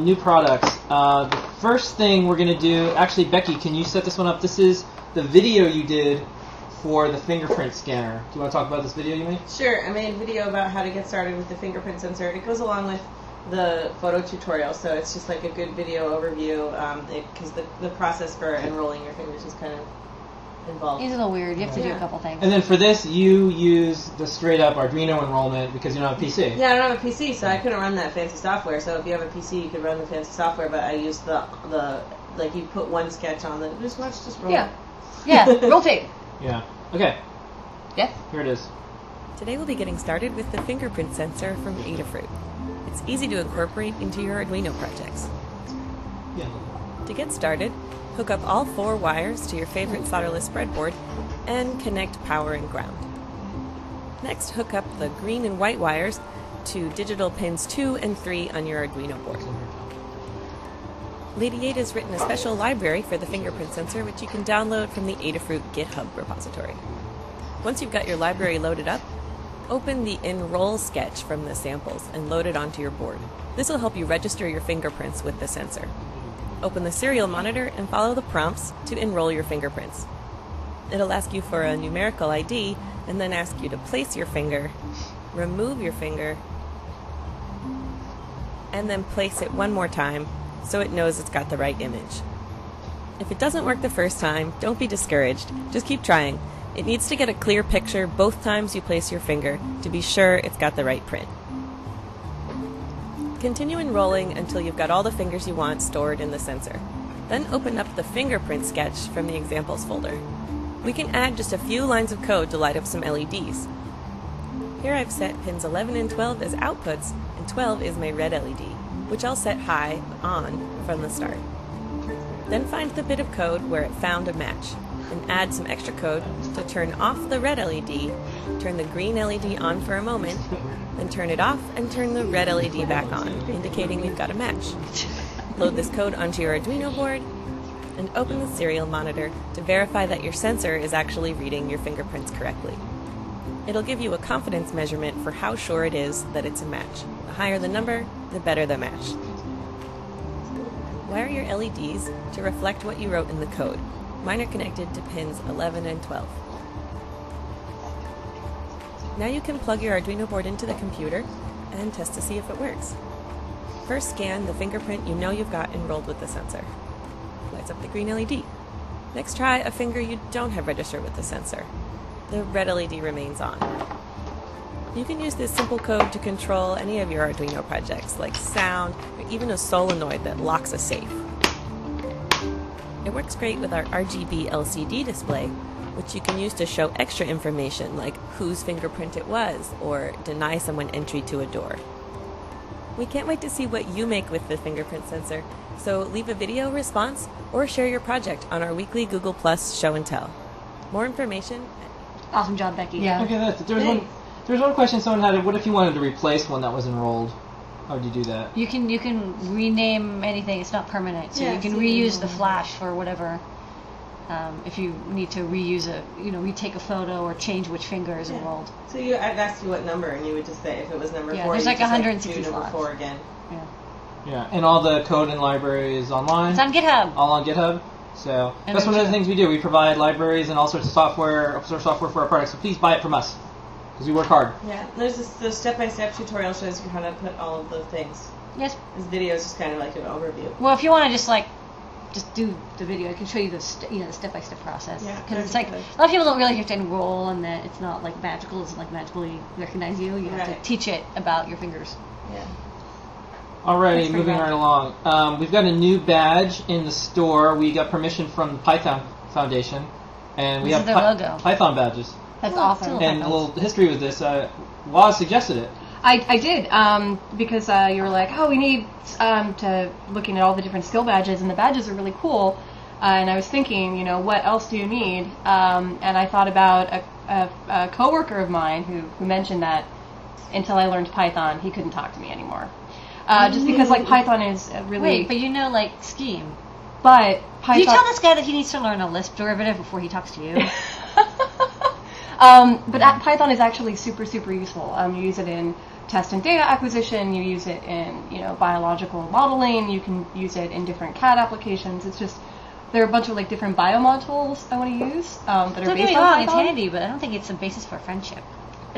New products. The first thing we're going to do, actually, Becky, can you set this one up? This is the video you did for the fingerprint scanner. Do you want to talk about this video you made? Sure. I made a video about how to get started with the fingerprint sensor. It goes along with the photo tutorial, so it's just like a good video overview because the process for enrolling your fingers is kind of involved. It's a little weird. You have to do a couple things. And then for this, you use the straight-up Arduino enrollment because you don't have a PC. Yeah, I don't have a PC, so I couldn't run that fancy software. So if you have a PC, you could run the fancy software, but I used the like you put one sketch on the just roll. Yeah, rotate. Yeah. Okay. Yeah. Here it is. Today we'll be getting started with the fingerprint sensor from Adafruit. It's easy to incorporate into your Arduino projects. Yeah. To get started, hook up all 4 wires to your favorite solderless breadboard and connect power and ground. Next, hook up the green and white wires to digital pins 2 and 3 on your Arduino board. Lady 8 has written a special library for the fingerprint sensor, which you can download from the Adafruit GitHub repository. Once you've got your library loaded up, open the Enroll sketch from the samples and load it onto your board. This will help you register your fingerprints with the sensor. Open the serial monitor and follow the prompts to enroll your fingerprints. It'll ask you for a numerical ID and then ask you to place your finger, remove your finger, and then place it one more time so it knows it's got the right image. If it doesn't work the first time, don't be discouraged. Just keep trying. It needs to get a clear picture both times you place your finger to be sure it's got the right print. Continue enrolling until you've got all the fingers you want stored in the sensor. Then open up the fingerprint sketch from the examples folder. We can add just a few lines of code to light up some LEDs. Here I've set pins 11 and 12 as outputs, and 12 is my red LED, which I'll set high on from the start. Then find the bit of code where it found a match, and add some extra code to turn off the red LED, turn the green LED on for a moment, then turn it off and turn the red LED back on, indicating we've got a match. Load this code onto your Arduino board and open the serial monitor to verify that your sensor is actually reading your fingerprints correctly. It'll give you a confidence measurement for how sure it is that it's a match. The higher the number, the better the match. Wire your LEDs to reflect what you wrote in the code. Mine are connected to pins 11 and 12. Now you can plug your Arduino board into the computer and test to see if it works. First scan the fingerprint you know you've got enrolled with the sensor. Lights up the green LED. Next try a finger you don't have registered with the sensor. The red LED remains on. You can use this simple code to control any of your Arduino projects, like sound or even a solenoid that locks a safe. It works great with our RGB LCD display, which you can use to show extra information like whose fingerprint it was or deny someone entry to a door. We can't wait to see what you make with the fingerprint sensor, so leave a video response or share your project on our weekly Google Plus show and tell. More information. Awesome job, Becky. Yeah. Okay, there was one question someone had. What if you wanted to replace one that was enrolled? How would you do that? You can rename anything. It's not permanent, so you can reuse the flash for whatever. If you need to reuse retake a photo or change which finger is enrolled. So I'd ask you what number, and you would just say if it was number 4. There's like 160 slots. Number 4 again. Yeah. Yeah, and all the code and library is online. It's on GitHub. All on GitHub. So that's one of the things we do. We provide libraries and all sorts of software, open source software for our products. So please buy it from us because we work hard. Yeah, there's the step-by-step tutorial shows you how to put all of the things. Yes. This video is just kind of like an overview. Well, if you want to just do the video, I can show you the step-by-step process. Yeah, because it's like a lot of people don't really have to enroll, and that it's not like magical. It doesn't like magically recognize you. You have to teach it about your fingers. Yeah. Alrighty, moving right along. We've got a new badge in the store. We got permission from the Python Foundation, and we have logo. Python badges. That's awesome. And a little history with this. Woz suggested it. I did, because you were like, oh, we need to looking at all the different skill badges, and the badges are really cool. And I was thinking, what else do you need? And I thought about a coworker of mine who mentioned that until I learned Python, he couldn't talk to me anymore. Just because Python is really... Wait, but Scheme. But Python... Do you tell this guy that he needs to learn a Lisp derivative before he talks to you? But Python is actually super, super useful. You use it in test and data acquisition. You use it in, you know, biological modeling. You can use it in different CAD applications. It's just, there are a bunch of like different biomodules I want to use that are Don't get based me on wrong, it's Python. handy, but I don't think it's a basis for friendship.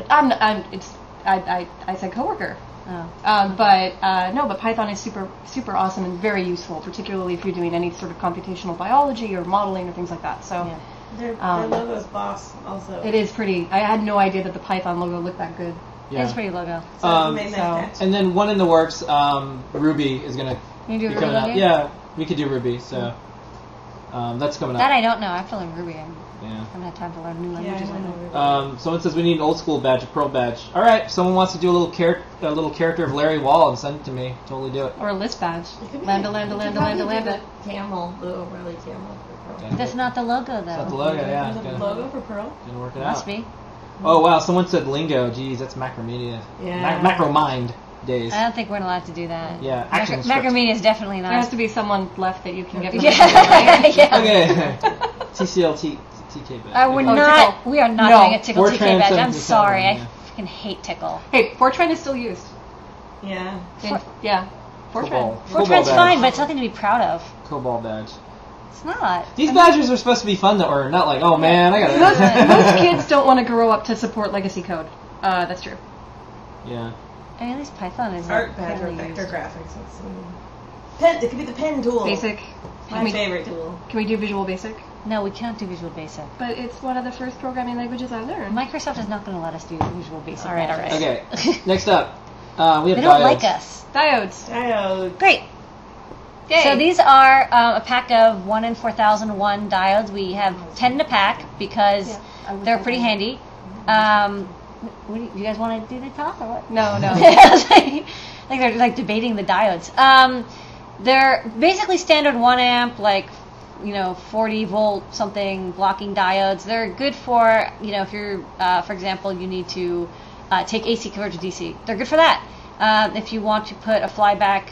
I said coworker. Oh. But Python is super awesome and very useful, particularly if you're doing any sort of computational biology or modeling or things like that. So Yeah. Their logo's boss also. it is pretty. I had no idea that the Python logo looked that good. It's a pretty logo. So it made nice catch. And then one in the works, Ruby is gonna You do be Ruby coming out. logo? Yeah, we could do Ruby, so that's coming That up. I don't know. I have to learn Ruby. I Yeah. haven't had time to learn new Yeah, languages I like know. that. Someone says we need an old school badge, a Perl badge. All right, someone wants to do a little character of Larry Wall and send it to me. Totally do it. Or a list badge. It could be- Lambda, you lambda, could lambda, probably lambda, do lambda. the camel, the O'Reilly camel for Pearl. Okay. That's not the logo, though. Not the logo, yeah. Is it Gonna, the logo for Pearl? gonna work it Must out. be. Oh wow, someone said lingo. Geez, that's Macromedia. Yeah. Macromind days. I don't think we're allowed to do that. Yeah, action script. Macromedia is definitely There has not. to be someone left that you can get. Yeah. Yeah. Okay. TCL TK badge. I would Oh, not. Tickle. We are not No. doing a Tickle TK Fortran badge. I'm 77, sorry. yeah. I freaking hate Tickle. Hey, Fortran is still used. Yeah. Yeah, Fortran. Cobol. Fortran's Cobol fine, badge. but it's nothing to be proud of. Cobol badge. It's not. These badges are supposed to be fun, though, or not like, oh man, I Most, gotta. most kids don't want to grow up to support legacy code. That's true. Yeah. I mean, at least Python is Art badge or fairly vector used. graphics. That's, pen. It could be the pen tool. Basic. My favorite tool. Can we do Visual Basic? No, we can't do Visual Basic. But it's one of the first programming languages I learned. Microsoft is not going to let us do Visual Basic. All right, all right. badges. Okay. Next up, we have They don't diodes. like us. Diodes. Diode. Great. Yay. So these are a pack of 1 in 4001 diodes. We have 10 in a pack because Yeah, I was they're like pretty that. handy. You guys want to do the talk or what? No, no. I think they're like debating the diodes. They're basically standard 1 amp, like 40 volt something blocking diodes. They're good for if you're for example you need to take AC convert to DC. They're good for that. If you want to put a flyback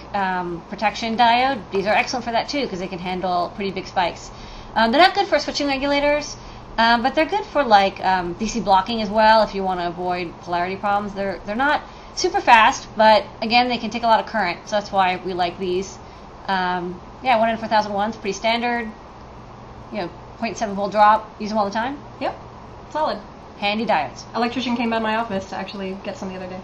protection diode, these are excellent for that too because they can handle pretty big spikes. They're not good for switching regulators, but they're good for like DC blocking as well if you want to avoid polarity problems. They're not super fast, but again they can take a lot of current, so that's why we like these. 1 in 4001 is pretty standard. 0.7 volt drop. Use them all the time. Yep. Solid. Handy diodes. Electrician came by my office to actually get some the other day.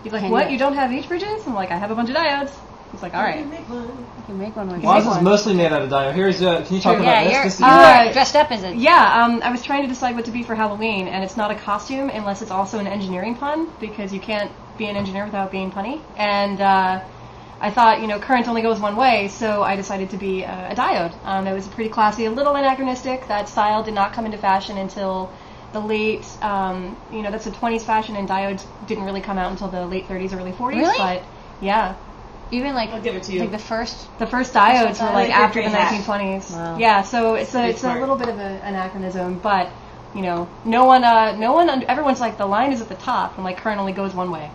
He's like, Handy what? diodes. You don't have H bridges? I'm like, I have a bunch of diodes. He's like, all right. Make one. You can make one when Well, you this is mostly made out of diode. Here's can you talk Yeah, about you're, this? you This are is dressed up as a Yeah, I was trying to decide what to be for Halloween, and it's not a costume unless it's also an engineering pun, because you can't be an engineer without being punny. And I thought, current only goes one way, so I decided to be a diode. It was pretty classy, a little anachronistic. That style did not come into fashion until the late, that's a 20s fashion, and diodes didn't really come out until the late 30s, early 40s. Really? But yeah, even like I'll give it to you. like the first. the first diodes were like Like your after the gray hat. 1920s. Wow. Yeah, so it's a smart. little bit of an anachronism, but everyone's like the line is at the top, and like current only goes one way.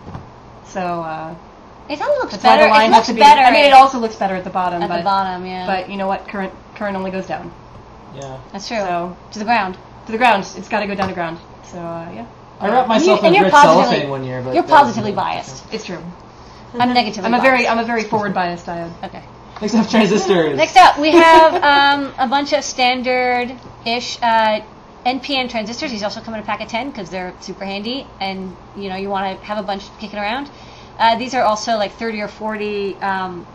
So It all looks that's why better. the line It has looks to be. better. I mean, it also looks better at the bottom, at but the bottom, yeah. but you know what? Current only goes down. yeah. That's true. So To the ground. to the ground. It's got to go down to ground. So yeah, I wrapped myself in And you're red positively- cellophane one year, but You're that was positively really biased. it's true. I'm negatively I'm a biased. very forward biased diode. Okay. different. Next up, transistors. Next up, we have a bunch of standard-ish NPN transistors. These also come in a pack of 10 because they're super handy, and you want to have a bunch kicking around. These are also like 30 or 40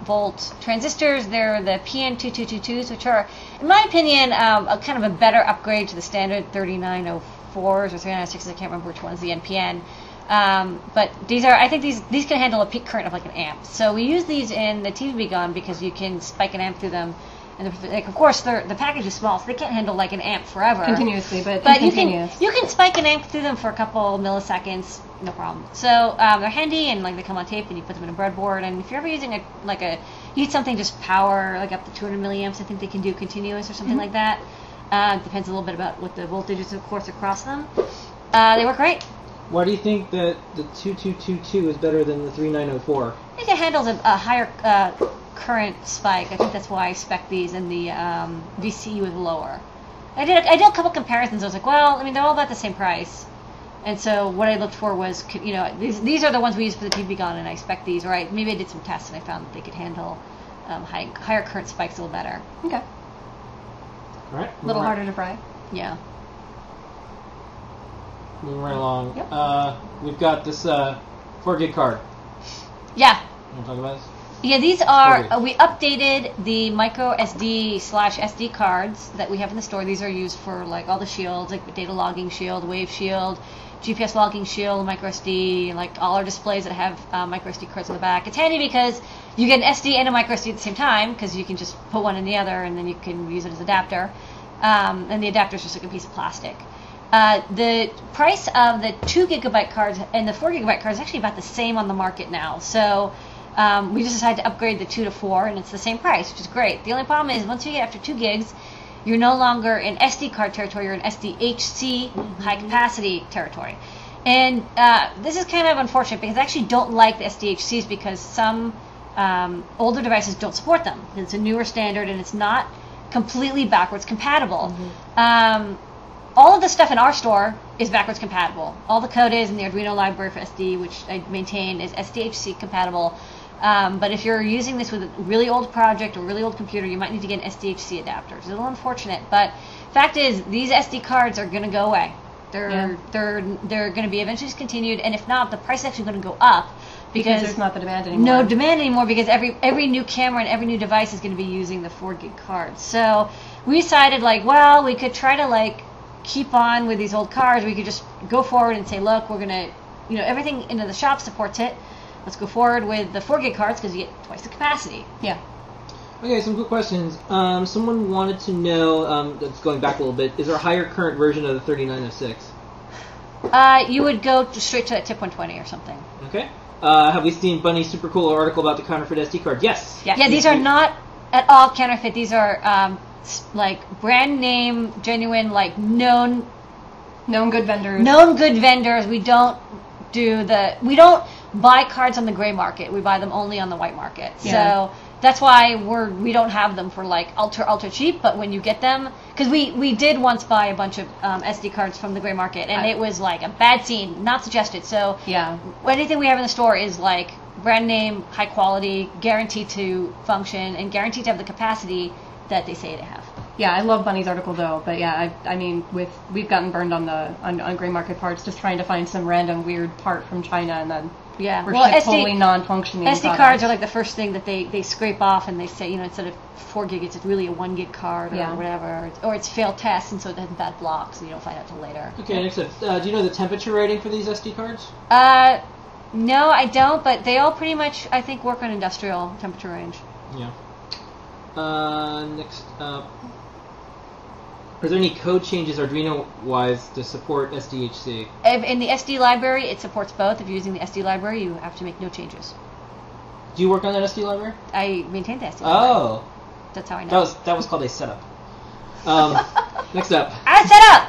volt transistors. They're the PN2222s, which are, in my opinion, a kind of a better upgrade to the standard 3904s or 3906s. I can't remember which one's the NPN. But I think these can handle a peak current of like an amp. So we use these in the TV gun because you can spike an amp through them. And of course, the package is small, so they can't handle like an amp forever. Continuously, but you continuous. can spike an amp through them for a couple milliseconds, no problem. So they're handy, and like they come on tape, and you put them in a breadboard. And if you're ever using you need something just power like up to 200 milliamps, I think they can do continuous or something like that. Depends a little bit about what the voltages, of course, across them. They work great. Why do you think that the 2222 is better than the 3904? I think it handles a higher current spike. I think that's why I spec these, and the VC was lower. I did a couple comparisons. I was like, well, I mean, they're all about the same price. And so what I looked for was, these are the ones we use for the TV gun, and I expect these, or maybe I did some tests and I found that they could handle higher current spikes a little better. Okay. All right. A little harder to fry. Yeah. Moving right along. Yep. We've got this 4 gig card. Yeah. You want to talk about this? Yeah, these are, we updated the micro SD/SD cards that we have in the store. These are used for like all the shields, like the data logging shield, wave shield, GPS logging shield, micro SD, like all our displays that have micro SD cards in the back. It's handy because you get an SD and a micro SD at the same time, because you can just put one in the other and then you can use it as adapter. And the adapter is just like a piece of plastic. The price of the 2 gigabyte cards and the 4 gigabyte cards is actually about the same on the market now. So we just decided to upgrade the 2 to 4, and it's the same price, which is great. The only problem is once you get after 2 gigs, you're no longer in SD card territory, you're in SDHC, high capacity territory. And this is kind of unfortunate because I actually don't like the SDHCs because some older devices don't support them. It's a newer standard and it's not completely backwards compatible. All of the stuff in our store is backwards compatible. All the code is in the Arduino library for SD, which I maintain, is SDHC compatible. But if you're using this with a really old project or really old computer, you might need to get an SDHC adapter. It's a little unfortunate, but fact is, these SD cards are going to go away. They're going to be eventually discontinued, and if not, the price is actually going to go up because there's not the demand anymore. No demand anymore because every new camera and every new device is going to be using the 4 gig cards. So we decided, like, well, we could try to like keep on with these old cards. We could just go forward and say, look, we're going to, everything in the shop supports it. Let's go forward with the 4 gig cards because you get twice the capacity. Yeah. Okay, some good questions. Someone wanted to know, that's going back a little bit, is there a higher current version of the 3906? You would go straight to tip 120 or something. Okay. Have we seen Bunny's super cool article about the counterfeit SD card? Yes. Yeah, these are not at all counterfeit. These are like brand name, genuine, like known good vendors. Known good vendors. We don't buy cards on the gray market. We buy them only on the white market. Yeah. So that's why we don't have them for like ultra cheap. But when you get them, because we did once buy a bunch of SD cards from the gray market, and it was like a bad scene, not suggested. So yeah, anything we have in the store is like brand name, high quality, guaranteed to function, and guaranteed to have the capacity that they say they have. Yeah, I love Bunny's article though, but yeah, I mean, we've gotten burned on gray market parts just trying to find some random weird part from China, and then we're totally non-functioning. SD cards are like the first thing that they scrape off, and they say, instead of 4 gig, it's really a 1 gig card or whatever, or it's failed test, and so it has bad blocks, and you don't find out till later. Okay, next up, do you know the temperature rating for these SD cards? No, I don't, but they all pretty much, I think, work on industrial temperature range. Yeah. Next up, are there any code changes Arduino-wise to support SDHC? In the SD library, it supports both. If you're using the SD library, you have to make no changes. Do you work on that SD library? I maintain the SD library. Oh. That's how I know. That was called a setup. Next up. I set up!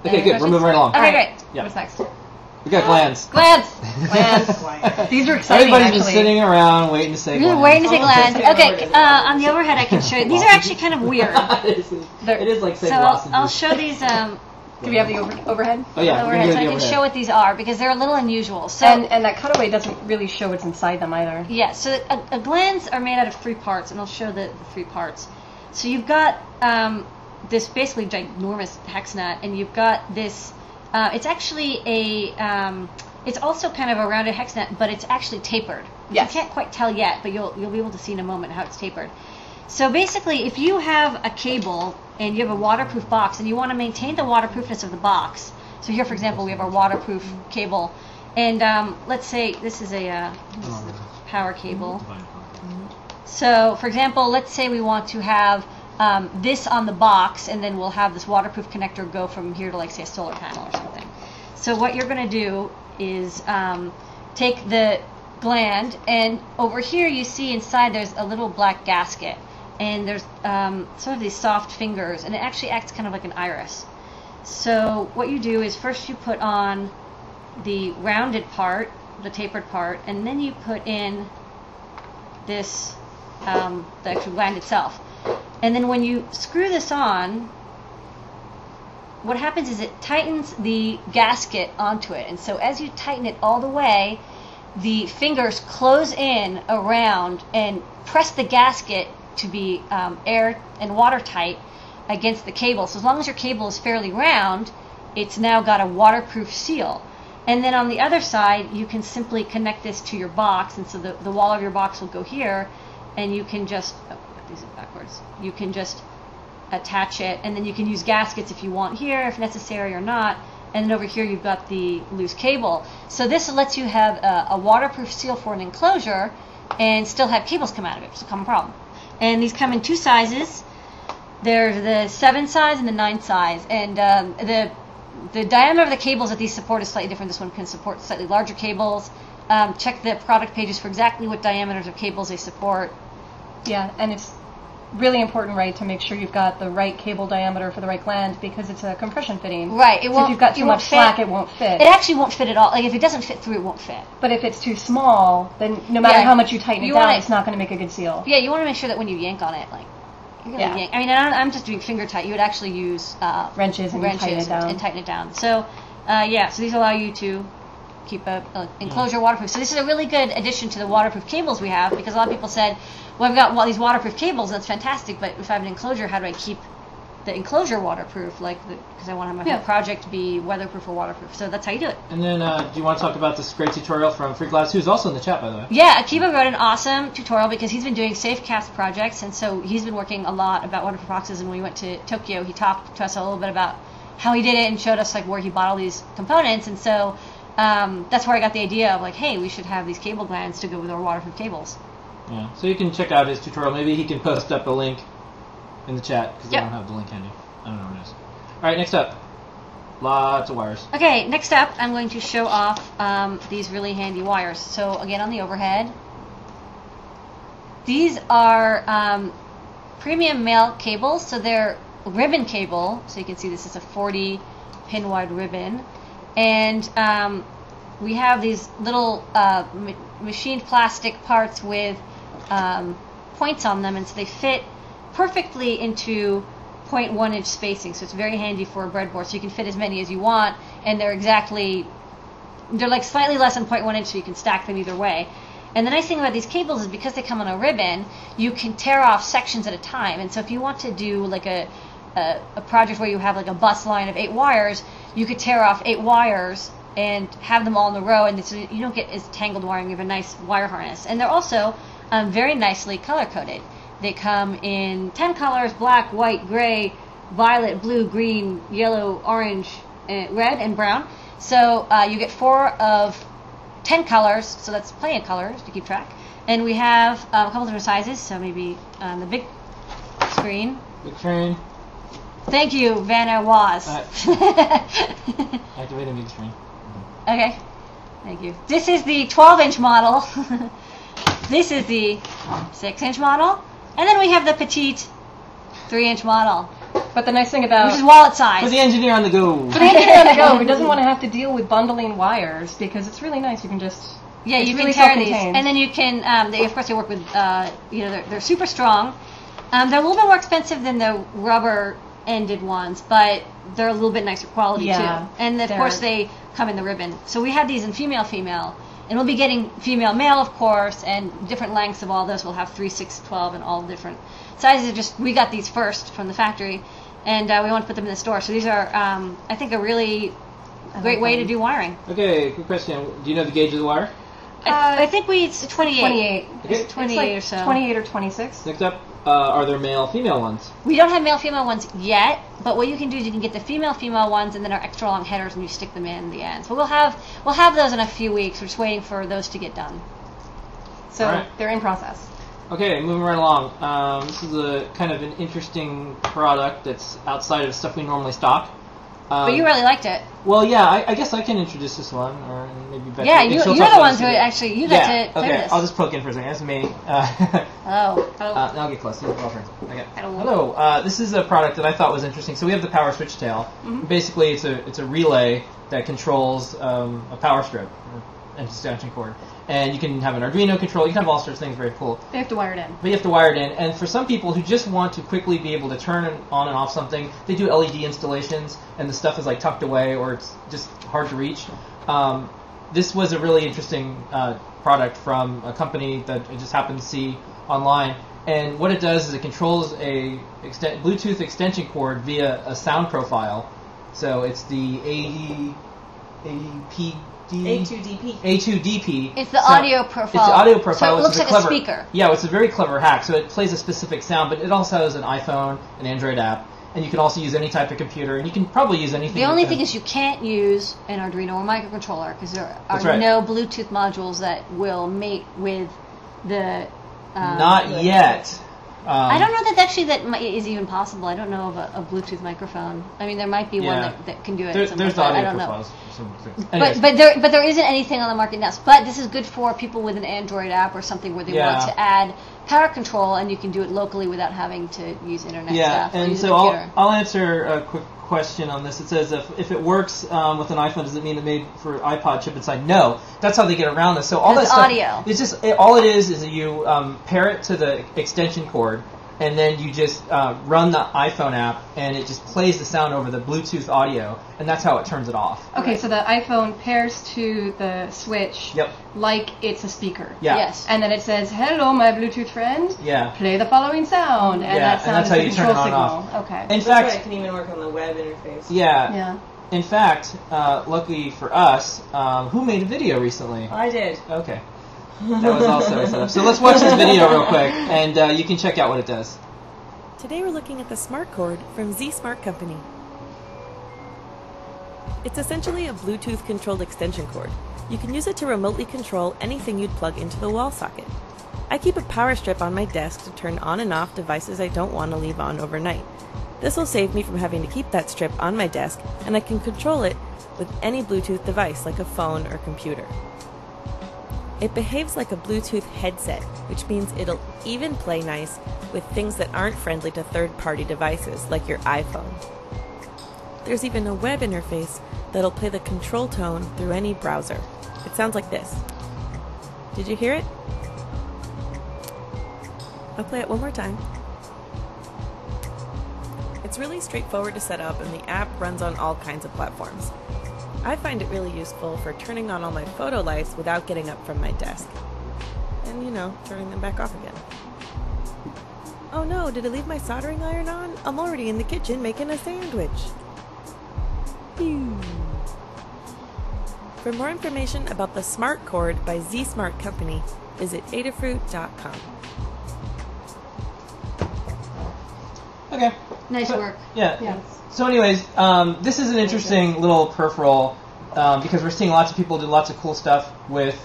Okay, good. We're moving right along. Okay, great. Yeah. What's next? We got glands. Glands! These are exciting, Everybody's been sitting around waiting to say glands. Waiting to say glands. Okay, on the overhead I can show you. These are actually kind of weird. It is like saying so lozenges. I'll show these. Do we have the overhead? Oh yeah, overhead, so I can show what these are because they're a little unusual. So and that cutaway doesn't really show what's inside them either. Yeah, so glands are made out of 3 parts, and I'll show the 3 parts. So you've got this basically ginormous hex nut, and you've got this. It's actually it's also kind of a rounded hex nut, but it's actually tapered. Yes. You can't quite tell yet, but you'll be able to see in a moment how it's tapered. So basically, if you have a cable and you have a waterproof box and you want to maintain the waterproofness of the box, so here, for example, we have our waterproof cable, and let's say this is a power cable. So, for example, let's say we want to have this on the box, and then we'll have this waterproof connector go from here to, like, say, a solar panel or something. So what you're going to do is take the gland, and over here you see inside there's a little black gasket, and there's sort of these soft fingers, and it actually acts kind of like an iris. So what you do is first you put on the rounded part, the tapered part, and then you put in this, the actual gland itself. And then when you screw this on, what happens is it tightens the gasket onto it. And so as you tighten it all the way, the fingers close in around and press the gasket to be air and watertight against the cable. So as long as your cable is fairly round, it's now got a waterproof seal. And then on the other side, you can simply connect this to your box, and so the wall of your box will go here, and you can just, these are backwards, you can just attach it, and then you can use gaskets if you want here, if necessary or not, and then over here you've got the loose cable. So this lets you have a waterproof seal for an enclosure and still have cables come out of it. It's a common problem. And these come in two sizes. There's the 7 size and the 9 size, and the diameter of the cables that these support is slightly different. This one can support slightly larger cables. Check the product pages for exactly what diameters of cables they support. Yeah, and it's really important, right, to make sure you've got the right cable diameter for the right gland, because it's a compression fitting. Right. So if you've got too much slack, it won't fit. It actually won't fit at all. Like if it doesn't fit through, it won't fit. But if it's too small, then no matter how much you tighten it down, it's not going to make a good seal. Yeah, you want to make sure that when you yank on it, like, you're gonna yank. I mean, I'm just doing finger tight. You would actually use wrenches and tighten it down. So, so these allow you to keep a enclosure waterproof. So this is a really good addition to the waterproof cables we have, because a lot of people said, well, I've got these waterproof cables, that's fantastic, but if I have an enclosure, how do I keep the enclosure waterproof? Because I want to have my whole project be weatherproof or waterproof. So that's how you do it. And then, do you want to talk about this great tutorial from Freak Labs, who's also in the chat, by the way? Yeah, Akiba wrote an awesome tutorial because he's been doing safe cast projects, and so he's been working a lot about waterproof boxes. And when we went to Tokyo, he talked to us a little bit about how he did it and showed us like where he bought all these components. And so that's where I got the idea of like, hey, we should have these cable glands to go with our waterproof cables. Yeah, so you can check out his tutorial. Maybe he can post up a link in the chat, because I don't have the link handy. I don't know where it is. Alright, next up. Lots of wires. Okay, next up, I'm going to show off these really handy wires. So again, on the overhead, these are premium male cables. So they're ribbon cable. So you can see this is a 40 pin wide ribbon. And we have these little machined plastic parts with points on them, and so they fit perfectly into 0.1 inch spacing. So it's very handy for a breadboard. So you can fit as many as you want, and they're like slightly less than 0.1 inch, so you can stack them either way. And the nice thing about these cables is because they come on a ribbon, you can tear off sections at a time. And so if you want to do like a project where you have like a bus line of 8 wires, you could tear off 8 wires and have them all in a row, and so you don't get as tangled wiring. You have a nice wire harness. And they're also very nicely color-coded. They come in 10 colors: black, white, gray, violet, blue, green, yellow, orange, red, and brown. So you get 4 of 10 colors, so that's plenty of colors to keep track. And we have a couple different sizes, so maybe on the big screen. Big screen. Thank you, Vanna Waz. Activate the big screen. Okay, thank you. This is the 12-inch model. This is the 6-inch model. And then we have the petite 3-inch model. But the nice thing about... Which is wallet size. For the engineer on the go. For the engineer on the go, who doesn't want to have to deal with bundling wires, because it's really nice. You can just... Yeah, you really can tear these. And then you can... of course, they work with... they're super strong. They're a little bit more expensive than the rubber-ended ones, but they're a little bit nicer quality, too. And, of course, they come in the ribbon. So we have these in female-female. And we'll be getting female-male, of course, and different lengths of all this. We'll have 3, 6, 12, and all different sizes. We got these first from the factory, and we want to put them in the store. So these are, I think, a really great way to do wiring. Okay, quick question. Do you know the gauge of the wire? I think it's 28. 28. Okay. It's 28 like or so. 28 or 26. Next up, are there male-female ones? We don't have male-female ones yet, but what you can do is you can get the female-female ones and then our extra long headers, and you stick them in the ends. But we'll have those in a few weeks. We're just waiting for those to get done. So they're in process. Okay, moving right along. This is a kind of an interesting product that's outside of stuff we normally stock. But you really liked it. Well, yeah, I guess I can introduce this one, or maybe Becky. Yeah, you're the ones who actually, you got to play this. I'll just poke in for a second. That's me. Hello. I'll get close. Okay. Hello. This is a product that I thought was interesting. So we have the power switch tail. Mm-hmm. Basically, it's a relay that controls a power strip, or anti-extension cord. And you can have an Arduino control. You can have all sorts of things. Very cool. They have to wire it in. But you have to wire it in. And for some people who just want to quickly be able to turn on and off something, they do LED installations, and the stuff is like tucked away or it's just hard to reach. This was a really interesting product from a company that I just happened to see online. And what it does is it controls a Bluetooth extension cord via a sound profile. So it's the A2DP. It's the audio profile. It's the audio profile. So it looks like a speaker. Yeah, it's a very clever hack. So it plays a specific sound, but it also has an iPhone, an Android app, and you can also use any type of computer, and you can probably use anything. The only thing is you can't use an Arduino or microcontroller because there are no Bluetooth modules that will mate with the... Not yet. I don't know that actually that is even possible. I don't know of a Bluetooth microphone. I mean, there might be one that can do it. There's the audio I don't profiles. know. But there isn't anything on the market now. But this is good for people with an Android app or something where they want to add power control, and you can do it locally without having to use internet stuff. Yeah, and use so a computer. I'll answer a quick question on this. It says if it works with an iPhone, does it mean it made for iPod chip inside? No, that's how they get around this. So all that stuff, audio. It's just all it is that you pair it to the extension cord, and then you just run the iPhone app, and it just plays the sound over the Bluetooth audio, and that's how it turns it off. Okay, so the iPhone pairs to the switch like it's a speaker. Yeah. Yes. And then it says, "Hello, my Bluetooth friend. Yeah. Play the following sound." And that sound that's how is you the turn control it on signal. and off. Okay. In That's fact, why it can even work on the web interface. Yeah. In fact, luckily for us, who made a video recently? I did. Okay. That was also a setup. So let's watch this video real quick, and you can check out what it does. Today we're looking at the Smart Cord from Z Smart Company. It's essentially a Bluetooth-controlled extension cord. You can use it to remotely control anything you'd plug into the wall socket. I keep a power strip on my desk to turn on and off devices I don't want to leave on overnight. This will save me from having to keep that strip on my desk, and I can control it with any Bluetooth device like a phone or computer. It behaves like a Bluetooth headset, which means it'll even play nice with things that aren't friendly to third-party devices, like your iPhone. There's even a web interface that'll play the control tone through any browser. It sounds like this. Did you hear it? I'll play it one more time. It's really straightforward to set up, and the app runs on all kinds of platforms. I find it really useful for turning on all my photo lights without getting up from my desk. And, turning them back off again. Oh no, did I leave my soldering iron on? I'm already in the kitchen making a sandwich. Phew. For more information about the Smart Cord by Z Smart Company, visit Adafruit.com. Okay. Nice work. Yeah. So anyways, this is an interesting little peripheral because we're seeing lots of people do lots of cool stuff with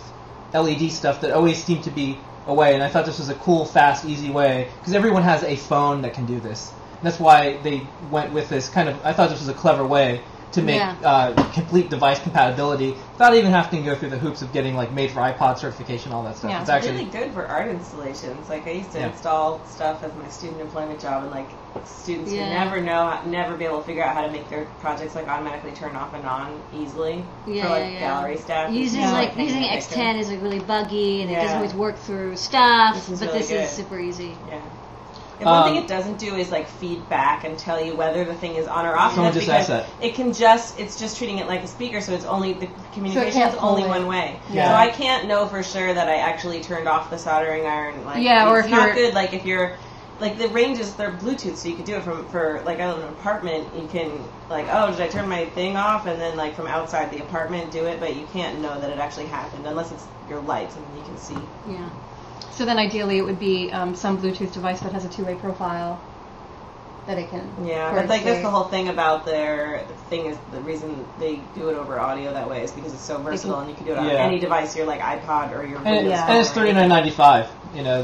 LED stuff that always seem to be a way, and I thought this was a cool, fast, easy way because everyone has a phone that can do this. And that's why they went with this kind of, I thought this was a clever way to make complete device compatibility without even having to go through the hoops of getting like made for iPod certification, all that stuff. Yeah. It's actually really good for art installations. Like I used to install stuff as my student employment job, and like students would never be able to figure out how to make their projects like automatically turn off and on easily for like gallery staff. Using X10 is like really buggy and it doesn't always work through stuff. This is super easy. Yeah. And one thing it doesn't do is like feedback and tell you whether the thing is on or off. Someone just asked that. It's just treating it like a speaker, so it's only the communication is only one way. Yeah. So I can't know for sure that I actually turned off the soldering iron. Like, or it's if not you're good. Like if you're like the ranges, they're Bluetooth, so you could do it for like out of an apartment. You can like, oh, did I turn my thing off? And then like from outside the apartment do it, but you can't know that it actually happened unless it's your lights and you can see. Yeah. So then ideally it would be some Bluetooth device that has a two-way profile that it can... Yeah, but like that's the whole thing about the thing is the reason they do it over audio that way is because it's so versatile and you can do it on any device, your like iPod or your Windows phone. And it's $39.95.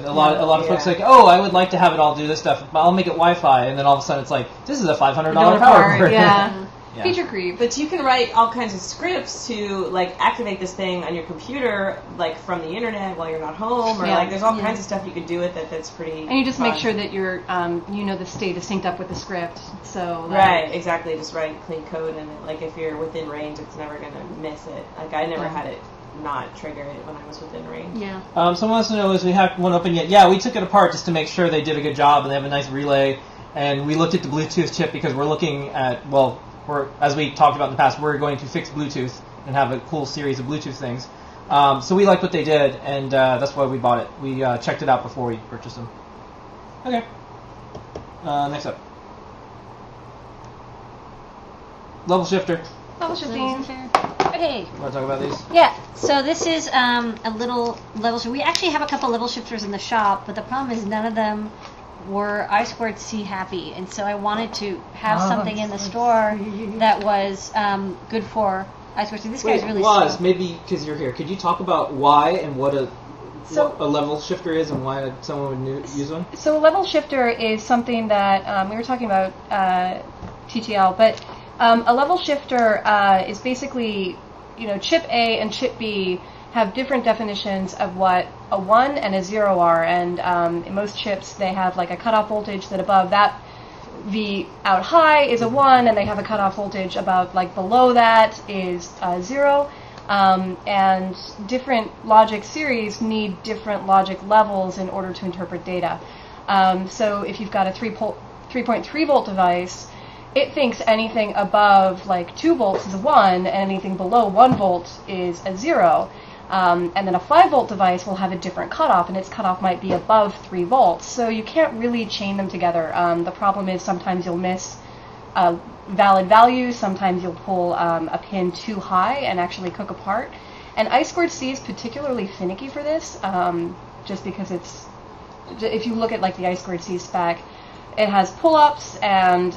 A lot of folks are like, oh, I would like to have it all do this stuff, but I'll make it Wi-Fi, and then all of a sudden it's like, this is a $500 power cord. Yeah. Feature creep. But you can write all kinds of scripts to like activate this thing on your computer, like from the internet while you're not home, or like there's all kinds of stuff you could do with it that's pretty. And you just fun. make sure that your the state is synced up with the script. So right, exactly. Just write clean code, and like if you're within range, it's never gonna miss it. Like I never had it not trigger it when I was within range. Yeah. Someone wants to know, is we have one open yet? Yeah, we took it apart just to make sure they did a good job and they have a nice relay. And we looked at the Bluetooth chip because we're looking at, well, as we talked about in the past, we're going to fix Bluetooth and have a cool series of Bluetooth things. So we liked what they did, and that's why we bought it. We checked it out before we purchased them. Okay. Next up. Level shifter. Level shifting. Okay. Want to talk about these? Yeah, so this is a little level shifter. We actually have a couple level shifters in the shop, but the problem is none of them were I2C happy, and so I wanted to have something in the store that was good for I2C. This guy's really slow. Maybe because you're here, could you talk about why and what a level shifter is and why someone would use one? So a level shifter is something that we were talking about TTL, but a level shifter is basically, chip A and chip B have different definitions of what a 1 and a 0 are, and in most chips they have like a cutoff voltage that above that V out high is a 1, and they have a cutoff voltage about like below that is 0. And different logic series need different logic levels in order to interpret data. So if you've got a 3.3 volt device, it thinks anything above like 2 volts is a 1, and anything below 1 volt is a 0. And then a 5 volt device will have a different cutoff, and its cutoff might be above 3 volts. So you can't really chain them together. The problem is sometimes you'll miss valid values, sometimes you'll pull a pin too high and actually cook apart. And I2C is particularly finicky for this, just because if you look at like the I2C spec, it has pull-ups, and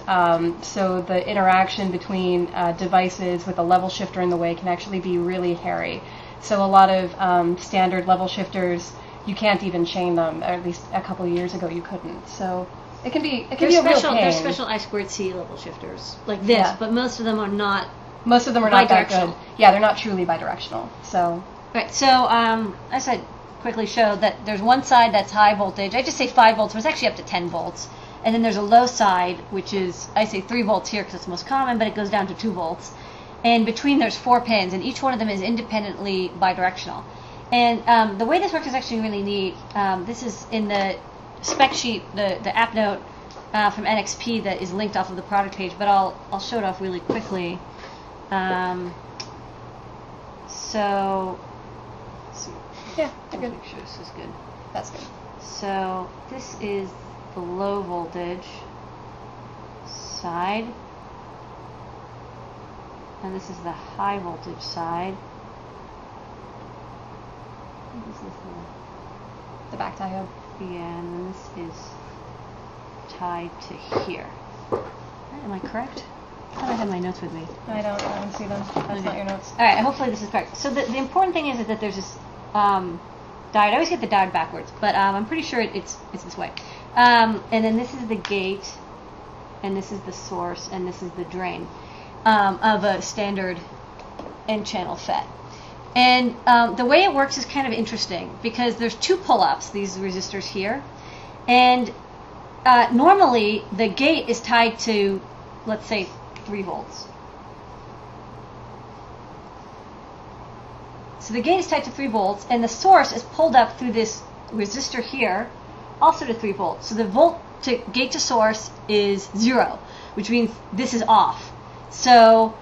so the interaction between devices with a level shifter in the way can actually be really hairy. So a lot of standard level shifters, you can't even chain them, or at least a couple of years ago you couldn't. So it can be a real pain. There's special I2C level shifters like this, but most of them are not. Most of them are not that good. Yeah, they're not truly bidirectional. So right. So as I quickly show that there's one side that's high voltage. I just say 5 volts, but it's actually up to 10 volts. And then there's a low side, which is, I say 3 volts here because it's most common, but it goes down to 2 volts. And between there's 4 pins, and each one of them is independently bidirectional. And the way this works is actually really neat. This is in the spec sheet, the app note from NXP that is linked off of the product page, but I'll show it off really quickly. So, let's see. yeah, they're good. Make sure this is good. That's good. So this is the low voltage side, and this is the high voltage side. This is The back diode. yeah, and then this is tied to here. Am I correct? I thought I had my notes with me. I don't see them. That's not your notes. All right, hopefully this is correct. So the important thing is that there's this diode. I always get the diode backwards, but I'm pretty sure it's this way. And then this is the gate, and this is the source, and this is the drain of a standard N-channel FET. And the way it works is kind of interesting because there's 2 pull-ups, these resistors here, and normally the gate is tied to, let's say, 3 volts. So the gate is tied to 3 volts, and the source is pulled up through this resistor here, also to 3 volts. So the volt to gate to source is 0, which means this is off. So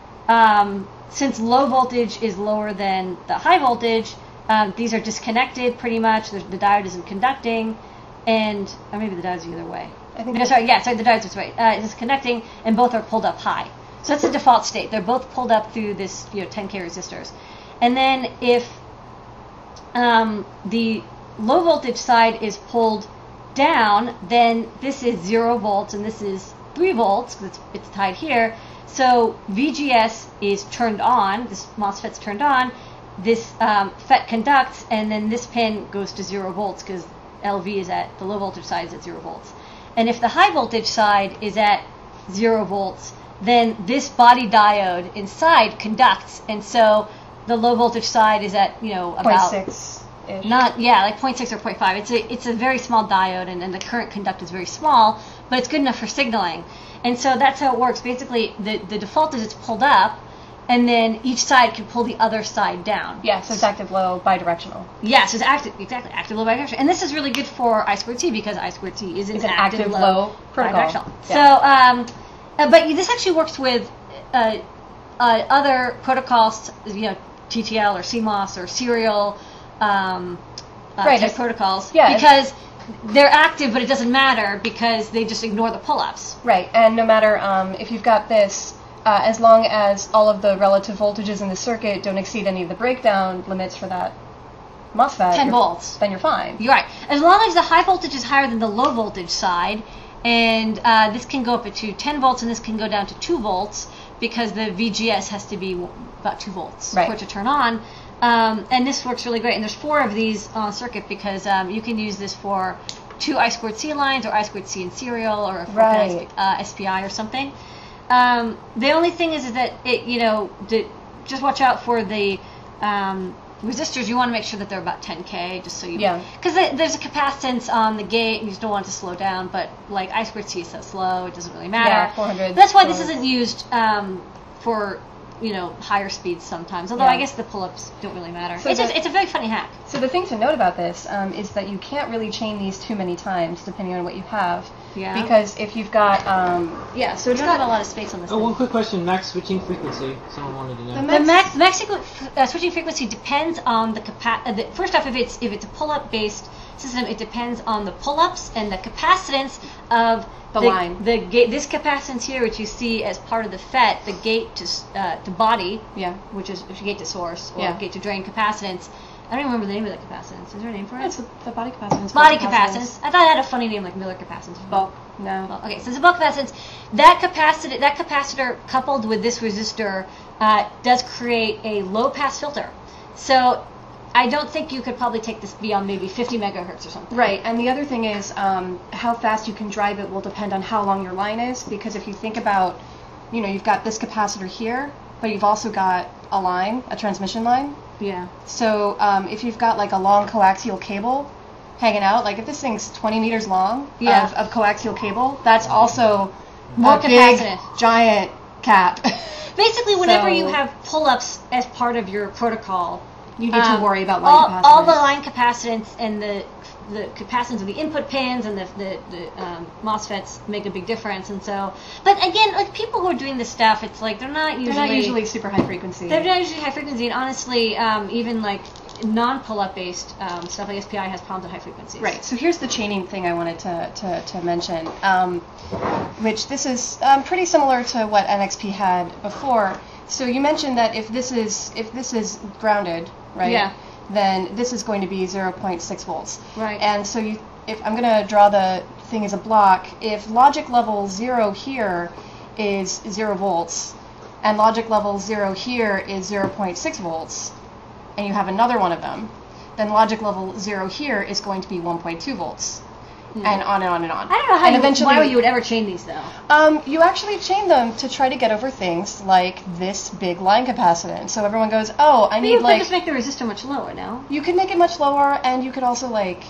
since low voltage is lower than the high voltage, these are disconnected pretty much. The diode isn't conducting, and or maybe the diode's the other way. I think. No, sorry, the diode's this way. It's connecting, and both are pulled up high. So that's the default state. They're both pulled up through this 10K resistors. And then if the low voltage side is pulled down, then this is 0 volts and this is 3 volts because it's tied here. So VGS is turned on, this MOSFET's turned on, this FET conducts, and then this pin goes to 0 volts because LV is at, the low voltage side is at 0 volts. And if the high voltage side is at 0 volts, then this body diode inside conducts, and so the low voltage side is at, about 0.6-ish. Not, yeah, like 0.6 or 0.5. It's a very small diode, and the current conduct is very small, but it's good enough for signaling. And so that's how it works. Basically, the default is it's pulled up, and then each side can pull the other side down. Yeah, so it's active low bidirectional. Yes, it's active low bidirectional, and this is really good for I2C because I2C is an active low protocol. bidirectional. Yeah. So, but this actually works with other protocols, TTL or CMOS or serial type protocols, because they're active, but it doesn't matter because they just ignore the pull-ups. Right, and no matter if you've got this. As long as all of the relative voltages in the circuit don't exceed any of the breakdown limits for that MOSFET, 10 volts, then you're fine. You're right. As long as the high voltage is higher than the low voltage side, and this can go up to 10 volts and this can go down to 2 volts because the VGS has to be about 2 volts for it to turn on. And this works really great. And there's 4 of these on circuit because you can use this for 2 I2C lines or I2C in serial or a SPI or something. The only thing is that it, just watch out for the resistors. You want to make sure that they're about 10K, just so you, because there's a capacitance on the gate, and you just don't want it to slow down. But like I2C is so slow, it doesn't really matter. Yeah, 400. That's why this isn't used for higher speeds sometimes. Although I guess the pull-ups don't really matter. So it's a very funny hack. So the thing to note about this is that you can't really chain these too many times, depending on what you have. Yeah. Because if you've got so it's got a lot of space on this. One quick question: max switching frequency. Someone wanted to know. The max switching frequency depends on the first off, if it's a pull-up based system, it depends on the pull-ups and the capacitance of the line. The gate. This capacitance here, which you see as part of the FET, the gate to body, which is gate to source or gate to drain capacitance. I don't even remember the name of the capacitance. Is there a name for it? It's the body capacitance. Body capacitance. I thought it had a funny name like Miller capacitance. Bulk. No. Well, okay, so it's a bulk capacitance. That capacitor coupled with this resistor does create a low pass filter. So I don't think you could probably take this beyond maybe 50 megahertz or something. Right, and the other thing is how fast you can drive it will depend on how long your line is, because if you think about, you've got this capacitor here, but you've also got a line, a transmission line. Yeah. So if you've got like a long coaxial cable hanging out, like if this thing's 20 meters long of coaxial cable, that's also more a big, giant cap. Basically, whenever you have pull-ups as part of your protocol, you need to worry about line capacitance. All the line capacitance and the capacitance of the input pins and the MOSFETs make a big difference. And so, but again, like people who are doing this stuff, it's like they're not usually super high frequency. They're not usually high frequency, and honestly, even like non-pull-up based stuff like SPI has problems at high frequencies. Right. So here's the chaining thing I wanted to mention, which this is pretty similar to what NXP had before. So you mentioned that if this is grounded, right? Yeah. Then this is going to be 0.6 volts. Right. And so if I'm going to draw the thing as a block, if logic level 0 here is 0 volts, and logic level 0 here is 0.6 volts, and you have another one of them, then logic level 0 here is going to be 1.2 volts. And on and on and on. I don't know why you would ever chain these though. You actually chain them to try to get over things like this big line capacitance. So everyone goes, I need you like. You could just make the resistor much lower, no? You could make it much lower, and you could also like.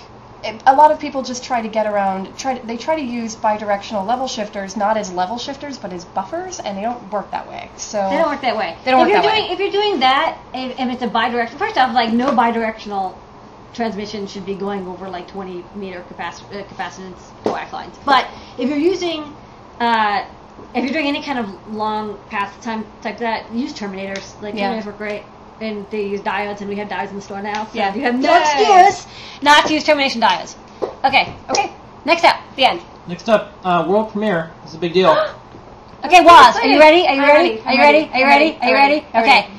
A lot of people just try to get around. They try to use bidirectional level shifters, not as level shifters, but as buffers, and they don't work that way. So they don't work that way. If you're doing that, and it's a bidirectional, first off, like no bidirectional transmission should be going over like 20 meter capacitance coax lines. But if you're using, if you're doing any kind of long path time type that, use terminators. Like terminators work great, and they use diodes, and we have diodes in the store now. So you have no excuse not to use termination diodes. Okay. Next up, the end. Next up, world premiere. This is a big deal. Okay, Waz, are you ready? Are you ready? Okay.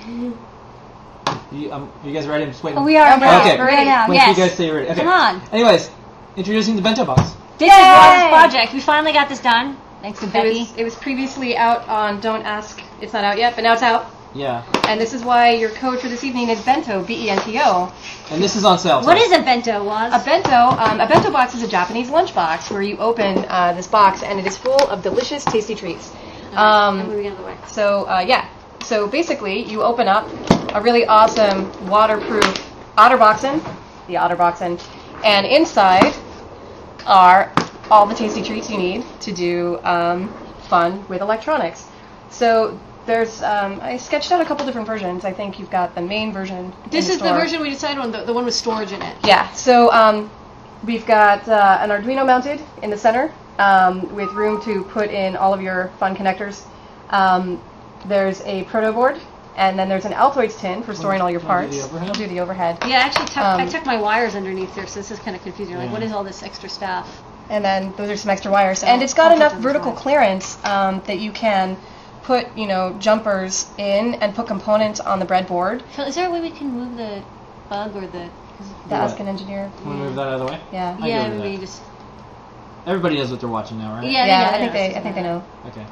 You guys ready? I'm just waiting. We are ready. Okay. We're ready now. Wait till you guys say you're ready. Okay. Come on. Anyways, introducing the Bento box. This is Waz's project. We finally got this done. Thanks to Becky. It was previously out on Don't Ask. It's not out yet, but now it's out. Yeah. And this is why your code for this evening is Bento, B-E-N-T-O. And this is on sale. What is a Bento, Waz? A bento box is a Japanese lunch box where you open this box and it is full of delicious, tasty treats. Moving out of the way. So basically, you open up a really awesome waterproof Otterboxen, the Otterboxen, and inside are all the tasty treats you need to do fun with electronics. So there's I sketched out a couple different versions. I think you've got the main version. This in is the store. version we decided on, the one with storage in it. Yeah. So we've got an Arduino mounted in the center with room to put in all of your fun connectors. There's a proto board, and then there's an Altoids tin for storing all your parts. We'll do the overhead. Yeah, actually, I tucked my wires underneath there, so this is kind of confusing. Like, what is all this extra stuff? And then those are some extra wires. So And it's got I'll enough put them vertical aside. clearance that you can put, jumpers in and put components on the breadboard. So is there a way we can move the bug or the... To ask an engineer. Want to move that out of the way? Yeah. I Yeah, go with maybe that. just... Everybody knows what they're watching now, right? Yeah, I think they know. Okay.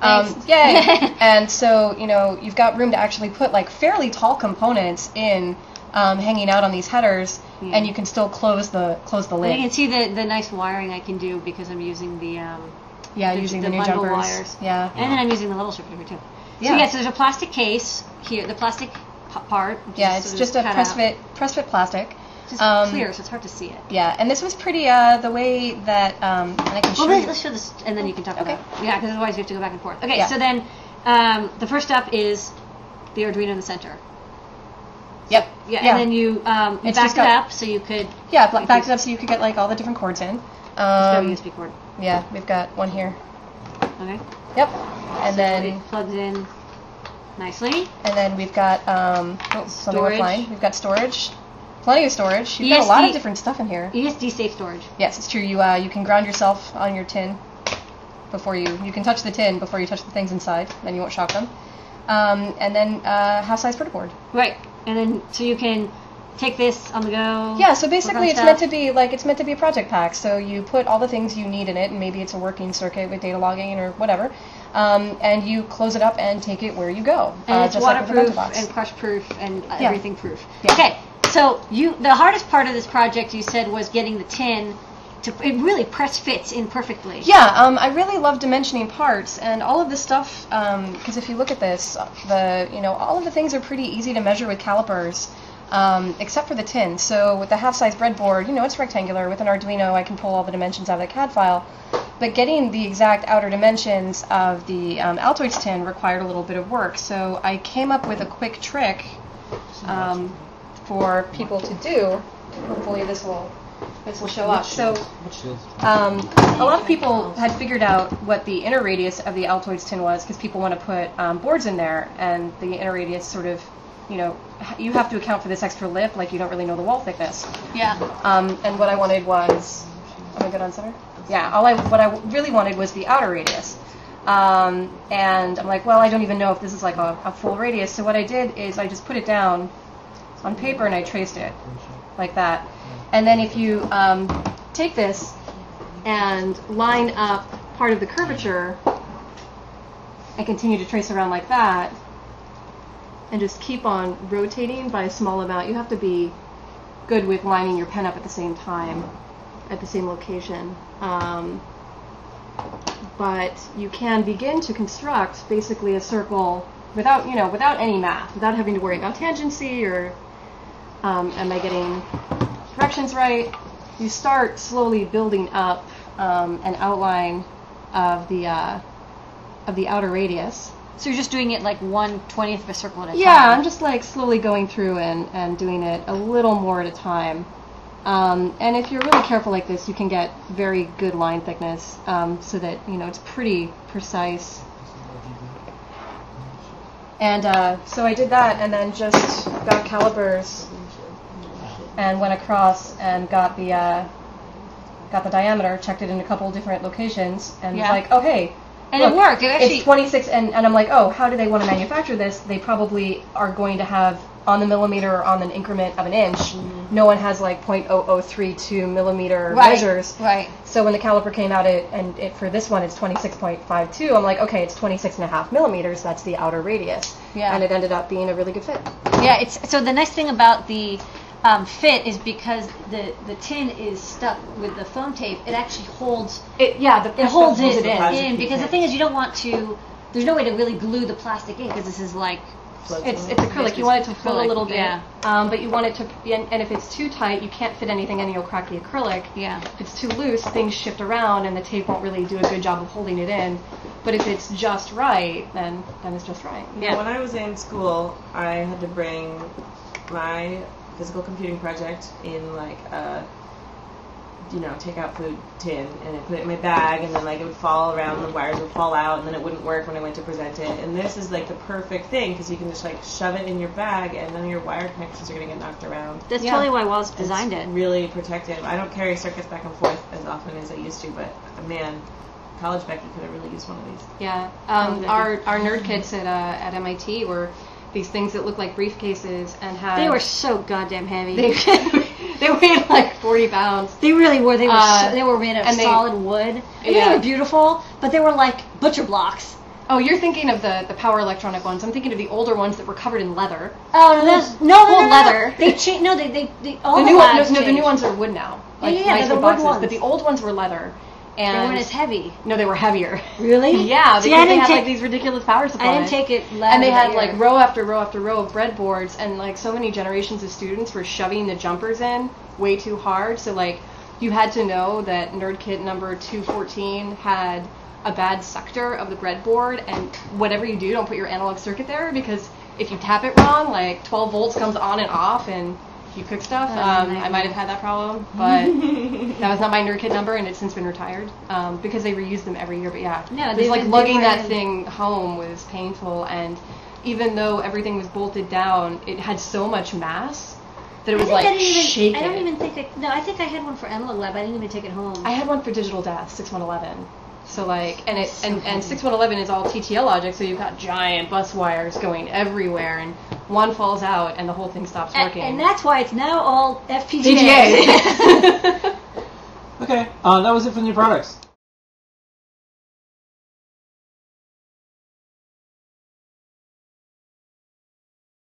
Thanks. Yay! And so, you've got room to actually put like fairly tall components in, hanging out on these headers, Yeah. and you can still close the And lid. you can see the nice wiring I can do because I'm using the using the new bundle jumpers. wires. Yeah. And then I'm using the level shifter here too. Yeah. So yes, there's a plastic case here, the plastic part. which Yeah, is it's sort of just a cut press fit plastic. It's just clear, so it's hard to see it. Yeah, and this was pretty the way that and I can show Well, you. let's show this, and then you can talk Okay. about it. Yeah, because otherwise we have to go back and forth. Okay, Yeah. so then the first step is the Arduino in the center. Yep. Yeah, and then you It's back just it got- up so you could backed it up so you could get like all the different cords in. just go USB cord. Yeah, we've got one here. Okay. Yep. And So then it plugs in nicely. we've got something Storage. offline. We've got storage. Plenty of storage. You've got a ESD. lot of different stuff in here. ESD safe storage. Yes, it's true. You can ground yourself on your tin before you can touch the tin before you touch the things inside. Then you won't shock them. And then half-size proto board. Right, and then so you can take this on the go. Yeah, so work basically on it's stuff. meant to be a project pack. So you put all the things you need in it, and maybe it's a working circuit with data logging or whatever, and you close it up and take it where you go. And it's just like with the Bento waterproof box. and crush proof and Yeah. everything proof. Yeah. Okay, so the hardest part of this project you said was getting the tin to it really press fits in perfectly. Yeah, I really love dimensioning parts, and all of this stuff. Because if you look at this, all of the things are pretty easy to measure with calipers, except for the tin. So with the half-size breadboard, it's rectangular. With an Arduino, I can pull all the dimensions out of the CAD file. But getting the exact outer dimensions of the Altoids tin required a little bit of work. So I came up with a quick trick for people to do. Hopefully this will show up. So a lot of people had figured out what the inner radius of the Altoids tin was because people want to put boards in there, and the inner radius sort of, you have to account for this extra lift, like you don't really know the wall thickness. Yeah. And what I wanted was, am I good on center? Yeah. What I really wanted was the outer radius. And I'm like, well, I don't even know if this is like a full radius. So what I did is I just put it down on paper and I traced it like that. And then if you take this and line up part of the curvature and continue to trace around like that and just keep on rotating by a small amount, you have to be good with lining your pen up at the same time, at the same location. But you can begin to construct basically a circle without any math, without having to worry about tangency or am I getting directions right. You start slowly building up an outline of the outer radius. So you're just doing it like 1/20th of a circle at a time. Yeah, I'm just like slowly going through and doing it a little more at a time. And if you're really careful like this, you can get very good line thickness so that it's pretty precise. And so I did that, and then just got calipers and went across and got the diameter, checked it in a couple different locations, and was like, oh hey. And look, it worked. It actually, it's 26, and I'm like, oh, how do they want to manufacture this? They probably are going to have on the millimeter or on an increment of an inch. Mm-hmm. No one has like 0.0032 millimeter measures. Right. So when the caliper came out, it for this one it's 26.52. I'm like, okay, it's 26.5 millimeters. That's the outer radius. Yeah. And it ended up being a really good fit. Yeah. So the nice thing about the fit is because the tin is stuck with the foam tape. It actually holds. It holds it in because the thing is you don't want to. There's no way to really glue the plastic in because this is like. It's acrylic. You want it to float a little bit, yeah. But you want it to. And if it's too tight, you can't fit anything in, and you'll crack the acrylic. Yeah. If it's too loose, things shift around, and the tape won't really do a good job of holding it in. But if it's just right, then it's just right. Yeah. When I was in school, I had to bring my physical computing project in like a take out food tin, and I put it in my bag, and then like it would fall around, the wires would fall out, and then it wouldn't work when I went to present it. And this is like the perfect thing because you can just like shove it in your bag, and none of your wire connections are going to get knocked around. That's totally why Wallace designed it. Really protective. I don't carry circuits back and forth as often as I used to, but man, college Becky could have really used one of these. Yeah, our nerd kits at MIT were these things that looked like briefcases and had. They were so goddamn heavy. They weighed like 40 pounds. They really were. They were. They were made of solid wood. And they were beautiful, but they were like butcher blocks. Oh, you're thinking of the power electronic ones. I'm thinking of the older ones that were covered in leather. Oh, no, leather. They changed. No, they all the new ones. No, the new ones are wood now. Like nice wood wood boxes. ones. But the old ones were leather. And they weren't as heavy. No, they were heavier. Really? Yeah, because they had like these ridiculous power supplies. I didn't take it leather. And they had like row after row after row of breadboards, and like so many generations of students were shoving the jumpers in way too hard. So like you had to know that nerd kit number 214 had a bad sector of the breadboard, and whatever you do, don't put your analog circuit there, because if you tap it wrong, like 12 volts comes on and off, and you cook stuff. I might have had that problem, but that was not my nerd kit number, and it's since been retired because they reuse them every year. But yeah, just like lugging that thing home was painful, and even though everything was bolted down, it had so much mass that it was like shaking. I don't even think I think I had one for Analog Lab. I didn't even take it home. I had one for Digital Death, 6111. So like, and 6111 is all TTL logic, so you've got giant bus wires going everywhere, and one falls out and the whole thing stops working. And that's why it's now all FPGA. FPGA. Okay, that was it for the new products.